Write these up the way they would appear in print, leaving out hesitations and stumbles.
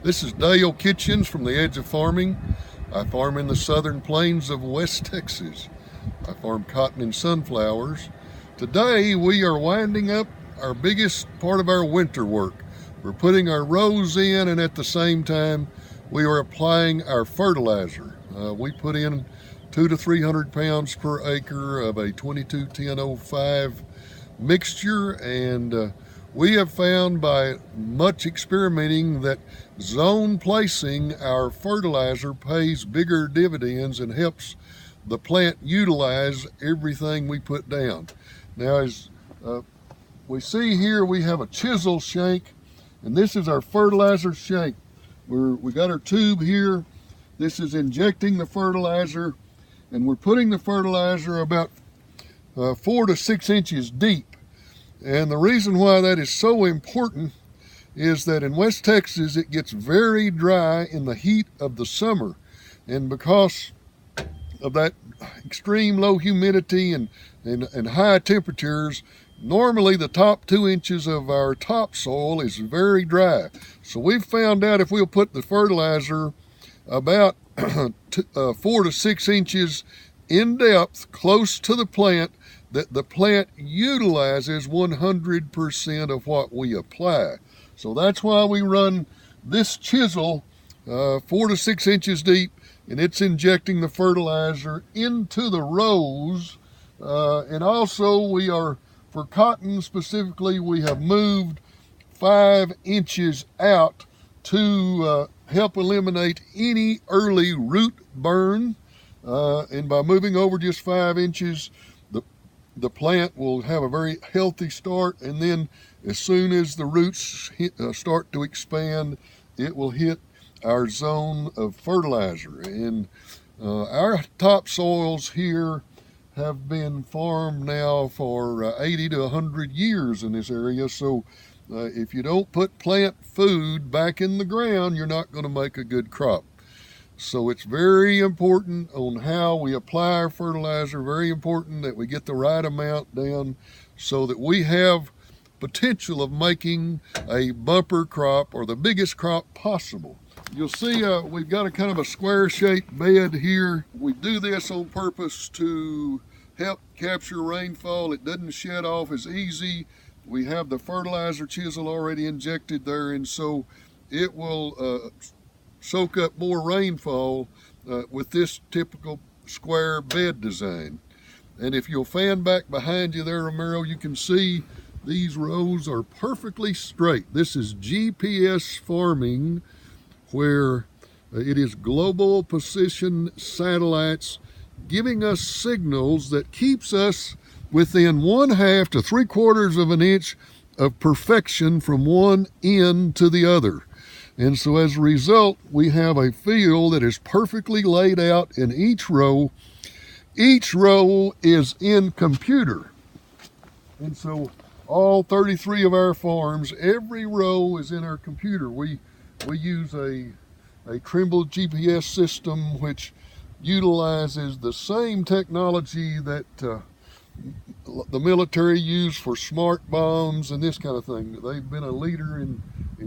This is Dale Kitchens from the Edge of Farming. I farm in the southern plains of West Texas. I farm cotton and sunflowers. Today we are winding up our biggest part of our winter work. We're putting our rows in, and at the same time we are applying our fertilizer. We put in 200 to 300 pounds per acre of a 22-10-05 mixture, and we have found by much experimenting that zone placing our fertilizer pays bigger dividends and helps the plant utilize everything we put down. Now, as we see here, we have a chisel shank, and this is our fertilizer shank. We got our tube here. This is injecting the fertilizer, and we're putting the fertilizer about 4 to 6 inches deep. And the reason why that is so important is that in West Texas it gets very dry in the heat of the summer, and because of that extreme low humidity and high temperatures, normally the top 2 inches of our topsoil is very dry. So we've found out if we'll put the fertilizer about 4 to 6 inches in depth close to the plant, that the plant utilizes 100% of what we apply. So that's why we run this chisel 4 to 6 inches deep, and it's injecting the fertilizer into the rows. And also we are, for cotton specifically, we have moved 5 inches out to help eliminate any early root burn. And by moving over just 5 inches, the plant will have a very healthy start, and then as soon as the roots start to expand, it will hit our zone of fertilizer. And our topsoils here have been farmed now for 80 to 100 years in this area, so if you don't put plant food back in the ground, you're not going to make a good crop. So it's very important on how we apply our fertilizer, very important that we get the right amount down so that we have potential of making a bumper crop, or the biggest crop possible. You'll see we've got a kind of a square shaped bed here. We do this on purpose to help capture rainfall. It doesn't shed off as easy. We have the fertilizer chisel already injected there, and so it will soak up more rainfall with this typical square bed design. And if you'll fan back behind you there, Romero, you can see these rows are perfectly straight. This is GPS farming, where it is global position satellites giving us signals that keeps us within 1/2 to 3/4 of an inch of perfection from one end to the other. And so as a result, we have a field that is perfectly laid out in each row. Each row is in computer. And so all 33 of our farms, every row is in our computer. We use a Trimble GPS system which utilizes the same technology that the military use for smart bombs and this kind of thing. They've been a leader in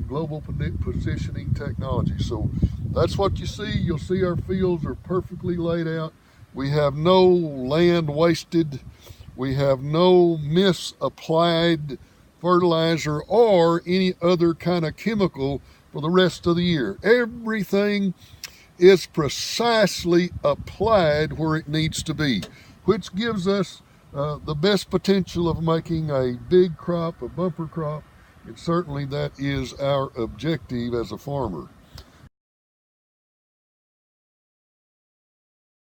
global positioning technology. So that's what you see. You'll see our fields are perfectly laid out. We have no land wasted. We have no misapplied fertilizer or any other kind of chemical for the rest of the year. Everything is precisely applied where it needs to be, which gives us the best potential of making a big crop, a bumper crop, and certainly that is our objective as a farmer.